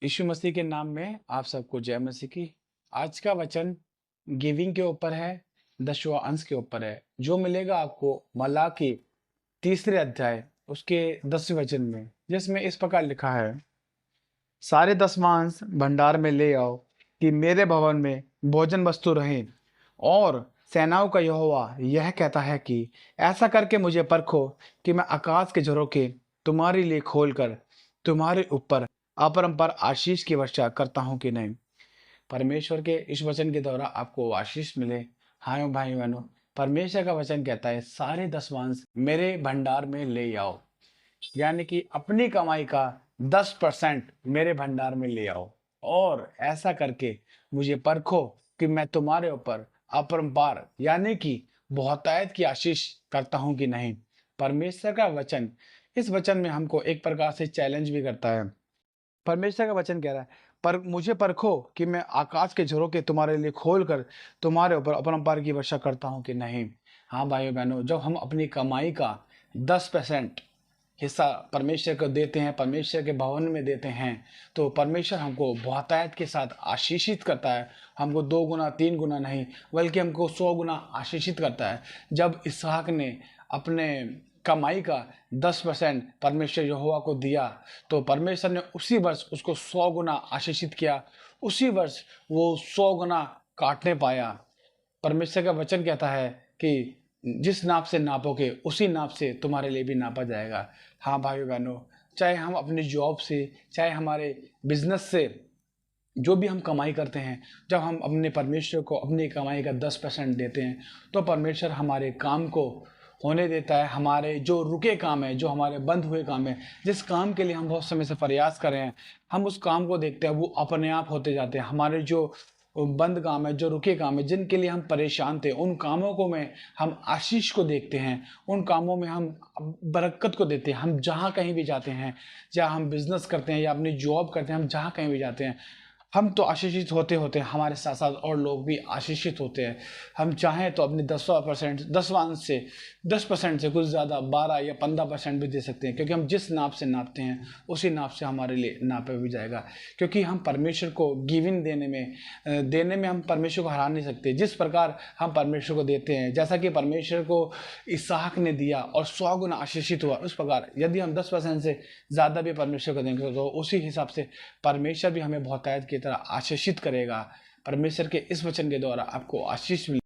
यीशु मसीह के नाम में आप सबको जय मसीह की। आज का वचन गिविंग के ऊपर है, दसवां अंश के ऊपर है, जो मिलेगा आपको मलाकी तीसरे अध्याय उसके 10वें वचन में, जिसमें इस प्रकार लिखा है, सारे दसवां अंश भंडार में ले आओ कि मेरे भवन में भोजन वस्तु रहे। और सेनाओं का यहोवा यह कहता है कि ऐसा करके मुझे परखो कि मैं आकाश के झरोखे तुम्हारे लिए खोलकर तुम्हारे ऊपर अपरंपार आशीष की वर्षा करता हूँ कि नहीं। परमेश्वर के इस वचन के द्वारा आपको आशीष मिले। हाँ भाई बहनों, परमेश्वर का वचन कहता है सारे दसवांश मेरे भंडार में ले आओ, यानी कि अपनी कमाई का 10% मेरे भंडार में ले आओ, और ऐसा करके मुझे परखो कि मैं तुम्हारे ऊपर अपरंपार यानी कि बहुतायत की आशीष करता हूं कि नहीं। परमेश्वर का वचन, इस वचन में हमको एक प्रकार से चैलेंज भी करता है। परमेश्वर का वचन कह रहा है, पर मुझे परखो कि मैं आकाश के झरोखे तुम्हारे लिए खोल कर तुम्हारे ऊपर अपरंपार की वर्षा करता हूं कि नहीं। हाँ भाइयों बहनों, जब हम अपनी कमाई का 10% हिस्सा परमेश्वर को देते हैं, परमेश्वर के भवन में देते हैं, तो परमेश्वर हमको बहुतायत के साथ आशीषित करता है। हमको 2 गुना 3 गुना नहीं, बल्कि हमको 100 गुना आशीषित करता है। जब इसहाक ने अपने कमाई का 10% परमेश्वर यहोवा को दिया, तो परमेश्वर ने उसी वर्ष उसको 100 गुना आशीषित किया। उसी वर्ष वो 100 गुना काटने पाया। परमेश्वर का वचन कहता है कि जिस नाप से नापोगे उसी नाप से तुम्हारे लिए भी नापा जाएगा। हाँ भाइयों बहनों, चाहे हम अपनी जॉब से, चाहे हमारे बिजनेस से, जो भी हम कमाई करते हैं, जब हम अपने परमेश्वर को अपनी कमाई का 10% देते हैं, तो परमेश्वर हमारे काम को होने देता है। हमारे जो रुके काम है, जो हमारे बंद हुए काम है, जिस काम के लिए हम बहुत समय से प्रयास कर रहे हैं, हम उस काम को देखते हैं, वो अपने आप होते जाते हैं। हमारे जो बंद काम है, जो रुके काम है, जिनके लिए हम परेशान थे, उन कामों को में हम आशीष को देखते हैं, उन कामों में हम बरकत को देते हैं। हम जहाँ कहीं भी जाते हैं, जहाँ हम बिजनेस करते हैं या अपनी जॉब करते हैं, हम जहाँ कहीं भी जाते हैं, हम तो आशीषित होते होते हैं, हमारे साथ साथ और लोग भी आशीषित होते हैं। हम चाहें तो अपने 10% से कुछ ज़्यादा 12 या 15% भी दे सकते हैं, क्योंकि हम जिस नाप से नापते हैं उसी नाप से हमारे लिए नापा भी जाएगा। क्योंकि हम परमेश्वर को गिविंग देने में हम परमेश्वर को हरा नहीं सकते। जिस प्रकार हम परमेश्वर को देते हैं, जैसा कि परमेश्वर को इसहाक ने दिया और 100 गुना आशीषित हुआ, उस प्रकार यदि हम 10% से ज़्यादा भी परमेश्वर को देंगे, तो उसी हिसाब से परमेश्वर भी हमें बहुतायत की तरह आशीषित करेगा। परमेश्वर के इस वचन के द्वारा आपको आशीष मिले।